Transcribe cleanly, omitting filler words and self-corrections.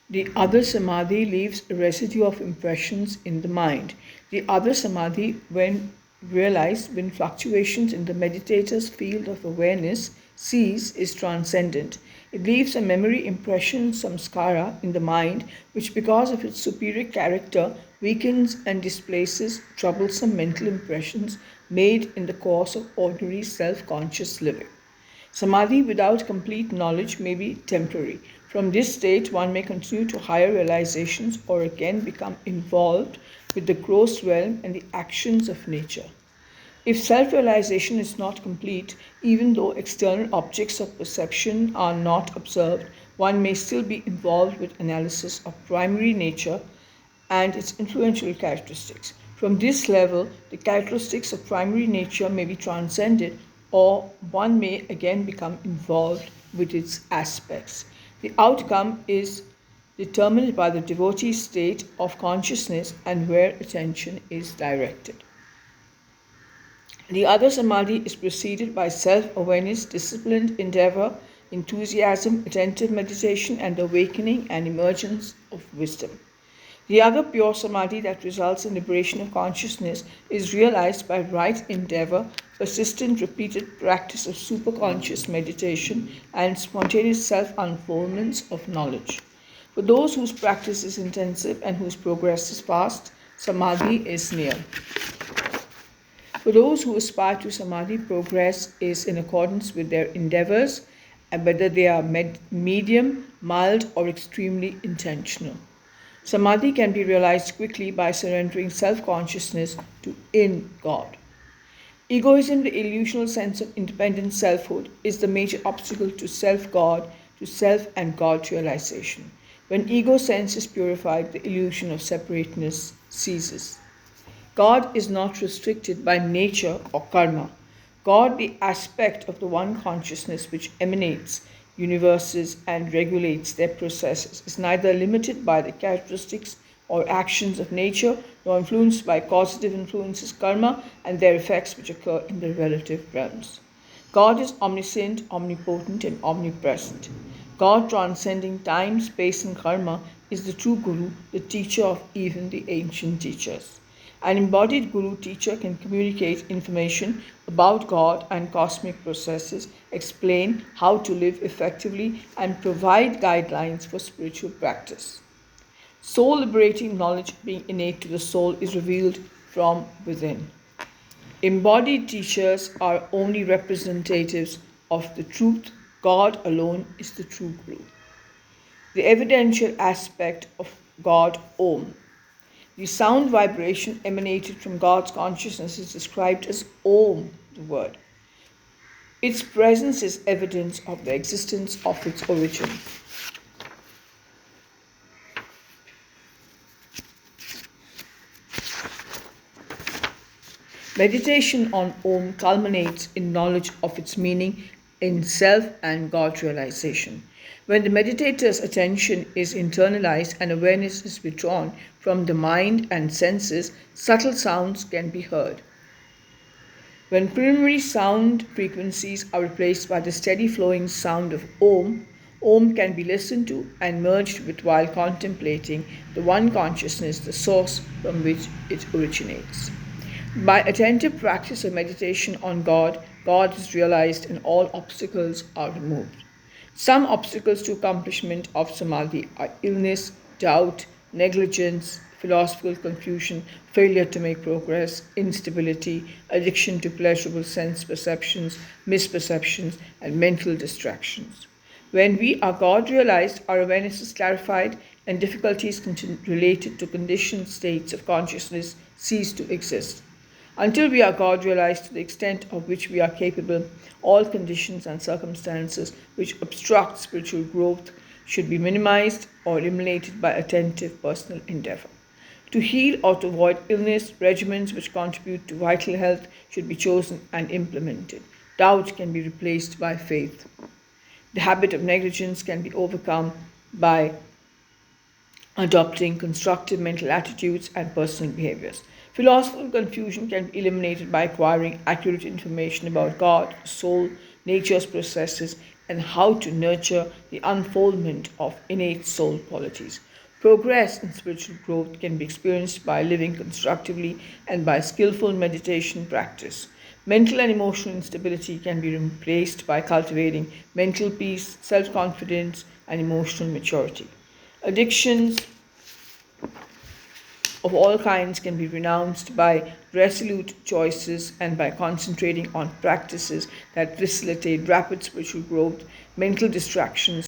The other samadhi leaves a residue of impressions in the mind. The other samadhi, when realized, when fluctuations in the meditator's field of awareness cease, is transcendent. It leaves a memory impression, samskara, in the mind, which, because of its superior character, weakens and displaces troublesome mental impressions made in the course of ordinary self conscious living. Samadhi without complete knowledge may be temporary. From this state, one may continue to higher realizations or again become involved with the gross realm and the actions of nature. If self realization is not complete, even though external objects of perception are not observed, one may still be involved with analysis of primary nature and its influential characteristics. From this level, the characteristics of primary nature may be transcended, or one may again become involved with its aspects. The outcome is determined by the devotee's state of consciousness and where attention is directed. The other samadhi is preceded by self awareness, disciplined endeavor, enthusiasm, attentive meditation, and the awakening and emergence of wisdom. The other pure samadhi that results in liberation of consciousness is realized by right endeavor, persistent, repeated practice of superconscious meditation, and spontaneous self unfoldments of knowledge. For those whose practice is intensive and whose progress is fast, samadhi is near. For those who aspire to samadhi, progress is in accordance with their endeavors, and whether they are medium, mild, or extremely intentional. Samadhi can be realized quickly by surrendering self consciousness to in God. Egoism, the illusional sense of independent selfhood, is the major obstacle to self God, to self and God realization. When ego sense is purified, the illusion of separateness ceases. God is not restricted by nature or karma. God, the aspect of the one consciousness which emanates universes and regulates their processes, is neither limited by the characteristics or actions of nature nor influenced by causative influences, karma, and their effects which occur in the relative realms. God is omniscient, omnipotent, and omnipresent. God, transcending time, space, and karma, is the true Guru, the teacher of even the ancient teachers. An embodied guru teacher can communicate information about God and cosmic processes, explain how to live effectively, and provide guidelines for spiritual practice. Soul liberating knowledge, being innate to the soul, is revealed from within. Embodied teachers are only representatives of the truth. God alone is the true Guru. The evidential aspect of God, Om. The sound vibration emanated from God's consciousness is described as Om, the word. Its presence is evidence of the existence of its origin. Meditation on Om culminates in knowledge of its meaning in self and God realization. When the meditator's attention is internalized and awareness is withdrawn from the mind and senses, subtle sounds can be heard. When preliminary sound frequencies are replaced by the steady flowing sound of Om, Om can be listened to and merged with while contemplating the one consciousness, the source from which it originates. By attentive practice of meditation on God, God is realized and all obstacles are removed. Some obstacles to accomplishment of samadhi are illness, doubt, negligence, philosophical confusion, failure to make progress, instability, addiction to pleasurable sense perceptions, misperceptions, and mental distractions. When we are God realized, our awareness is clarified, and difficulties related to conditioned states of consciousness cease to exist. Until we are God realized to the extent of which we are capable, all conditions and circumstances which obstruct spiritual growth should be minimized or eliminated by attentive personal endeavor. To heal or to avoid illness, regimens which contribute to vital health should be chosen and implemented. Doubt can be replaced by faith. The habit of negligence can be overcome by adopting constructive mental attitudes and personal behaviors. Philosophical confusion can be eliminated by acquiring accurate information about God, soul, nature's processes, and how to nurture the unfoldment of innate soul qualities. Progress in spiritual growth can be experienced by living constructively and by skillful meditation practice. Mental and emotional instability can be replaced by cultivating mental peace, self confidence, and emotional maturity. Addictions of all kinds can be renounced by resolute choices and by concentrating on practices that facilitate rapid spiritual growth. Mental distractions